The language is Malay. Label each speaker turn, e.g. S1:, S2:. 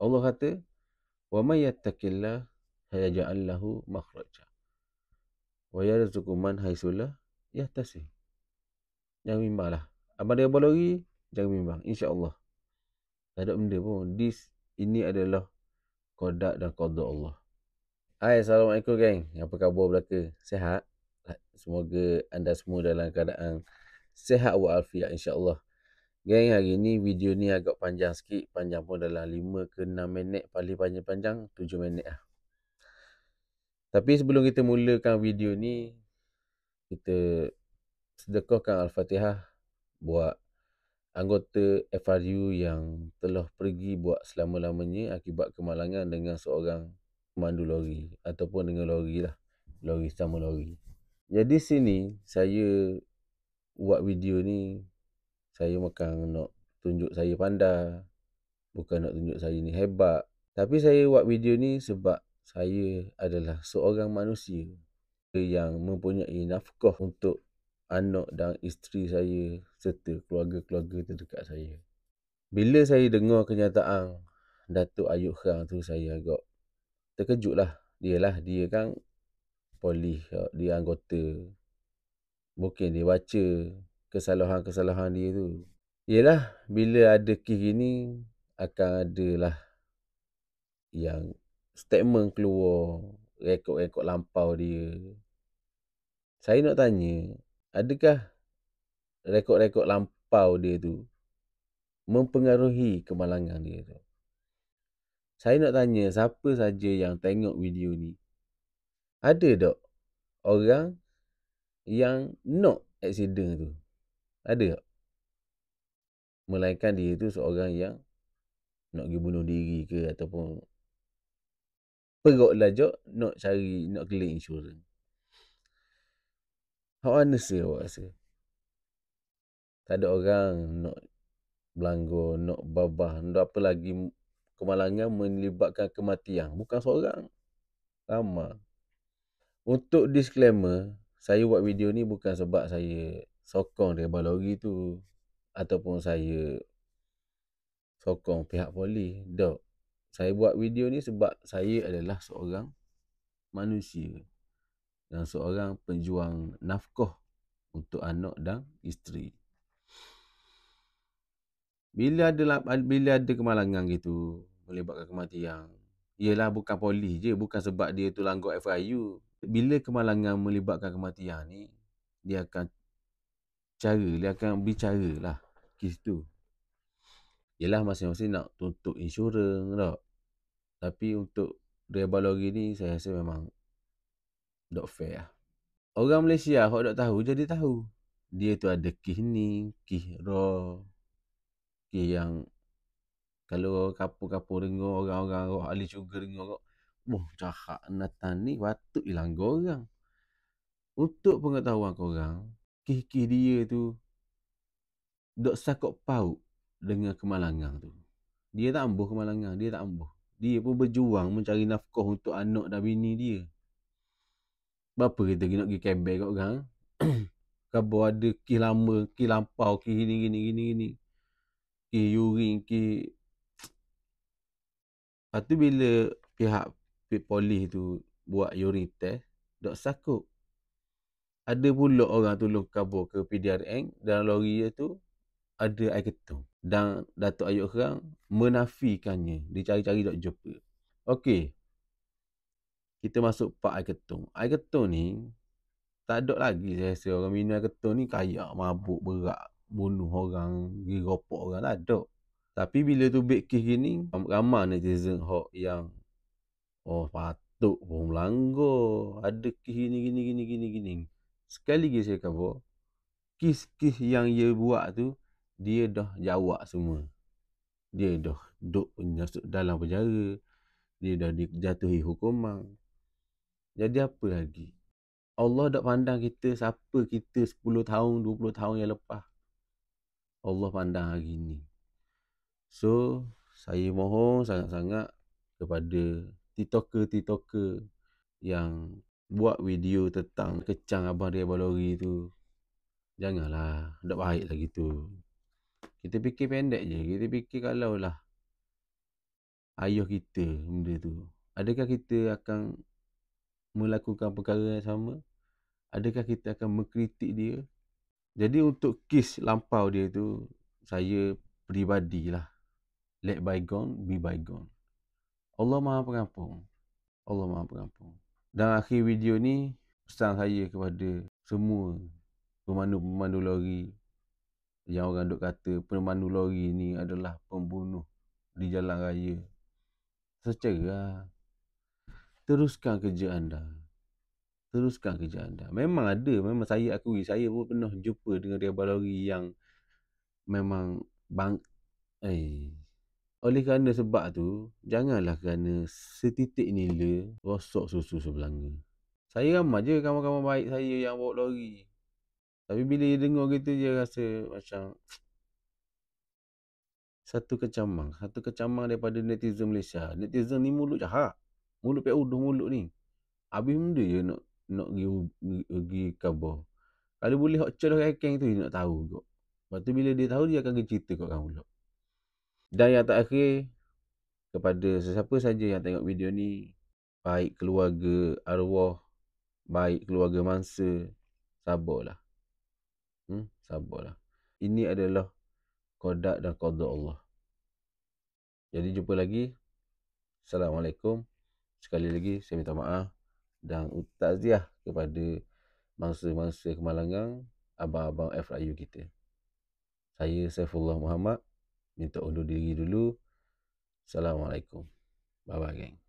S1: Allah kata, "Wa may yattaqillah yaj'al lahu makhraja wa yarzuqhu man haitsu la yahtasib." Jangan bimbang lah. Abang dia lagi, jangan bimbang. InsyaAllah. Tak ada benda pun. Ini adalah qada dan qada Allah. Hai, Assalamualaikum geng. Apa khabar belaka? Sihat? Semoga anda semua dalam keadaan sihat walafiat insyaAllah. Geng, hari ni video ni agak panjang sikit. Panjang pun dalam 5 ke 6 minit. Paling panjang-panjang 7 minit lah. Tapi sebelum kita mulakan video ni, kita sedekahkan Al-Fatihah buat anggota FRU yang telah pergi buat selama-lamanya akibat kemalangan dengan seorang pemandu lori ataupun dengan lori lah. Lori sama lori. Jadi sini saya buat video ni, saya bukan nak tunjuk saya pandai, bukan nak tunjuk saya ni hebat. Tapi saya buat video ni sebab saya adalah seorang manusia yang mempunyai nafkah untuk anak dan isteri saya serta keluarga-keluarga terdekat saya. Bila saya dengar kenyataan Datuk Ayub Khang tu, saya agak terkejut lah. Dia kan polis, dia anggota. Mungkin dia baca kesalahan-kesalahan dia tu. Yelah, bila ada kes gini, akan adalah yang statement keluar, rekod-rekod lampau dia. Saya nak tanya, adakah rekod-rekod lampau dia tu mempengaruhi kemalangan dia tu? Saya nak tanya, siapa saja yang tengok video ni, ada tak orang yang nak aksiden tu? Ada tak? Melainkan dia tu seorang yang nak pergi bunuh diri ke ataupun perut lajak nak cari, nak claim insurans. Hak mana sih awak rasa? Tak ada orang nak belanggar, nak babah, nak apa lagi kemalangan melibatkan kematian. Bukan seorang, ramai. Untuk disclaimer, saya buat video ni bukan sebab saya sokong driver lori tu ataupun saya sokong pihak polis. Tak. Saya buat video ni sebab saya adalah seorang manusia dan seorang penjuang nafkah untuk anak dan isteri. Bila ada kemalangan gitu, melibatkan kematian, ialah bukan polis je, bukan sebab dia tu langgar FIU. Bila kemalangan melibatkan kematian ni, dia akan bicara lah kes tu. Ialah masing-masing nak tuntut insurans tak. Tapi untuk driver lori ni, saya rasa memang tak fair lah. Orang Malaysia, kalau tak tahu, jadi tahu. Dia tu ada kes ni, kes raw, kes yang kalau kapur-kapur dengar, orang-orang roh ahli syurga dengar, wah, jahat Nathan ni, patut dilanggar orang. Untuk pengetahuan korang, kes-kes dia tu dok sakut paut dengan kemalangan tu. Dia tak ambuh kemalangan, dia tak ambuh. Dia pun berjuang mencari nafkah untuk anak dan bini dia. Berapa kita nak pergi kembang kat orang? Khabar ada kes lama, kes lampau, kes gini. Kes urine, kes. Lepas tu bila pihak polis tu buat urine test, dok sakut. Ada pula orang tolong kabur ke PDRN dalam lori dia tu ada air ketung. Dan Datuk Ayub Khang menafikannya. Dicari-cari tak jumpa. Okey. Kita masuk part air ketung. Air ketung ni tak ada lagi saya rasa orang minum air ketung ni kaya, mabuk, berak, bunuh orang, pergi ropok orang, tak ada. Tapi bila tu big kes gini, ramai netizen hok yang patut pun melanggar. Ada kes gini. Sekali lagi saya khabar, kes-kes yang dia buat tu, dia dah jawab semua. Dia dah duduk dalam penjara. Dia dah dijatuhi hukuman. Jadi apa lagi? Allah dah pandang kita siapa kita 10 tahun, 20 tahun yang lepas. Allah pandang hari ni. So, saya mohon sangat-sangat kepada TikToker yang buat video tentang kecang abang dia balori tu. Janganlah, tak baik lah gitu. Kita fikir pendek je. Kita fikir kalau lah ayah kita benda tu? Adakah kita akan melakukan perkara yang sama? Adakah kita akan mengkritik dia? Jadi untuk kes lampau dia tu, saya peribadilah, let bygone be bygone. Allah Maha Pengampun. Allah Maha Pengampun. Dan akhir video ni, pesan saya kepada semua pemandu-pemandu lori yang orang duk kata pemandu lori ni adalah pembunuh di jalan raya. Secara teruskan kerja anda. Teruskan kerja anda. Memang ada, memang saya akui, saya pun pernah jumpa dengan driver lori yang memang oleh kerana sebab tu, janganlah kerana setitik nila rosok susu sebelanga. Saya ramai je kawan-kawan baik saya yang bawa lori. Tapi bila dia dengar gitu, dia rasa macam satu kecamang daripada netizen Malaysia. Netizen ni mulut jahat. Mulut pek uduh mulut ni. Habis benda je nak pergi khabar. Kalau boleh hok col kekeng tu dia nak tahu kot. Lepas tu bila dia tahu, dia akan cerita kat orang pula. Dan yang terakhir, kepada sesiapa saja yang tengok video ni, baik keluarga arwah, baik keluarga mangsa, sabarlah. Sabarlah. Ini adalah qada dan qada Allah. Jadi jumpa lagi. Assalamualaikum. Sekali lagi saya minta maaf dan takziah kepada mangsa-mangsa kemalangan, abang-abang FRU kita. Saya Saifullah Muhammad minta undur diri dulu. Assalamualaikum. Bye bye geng.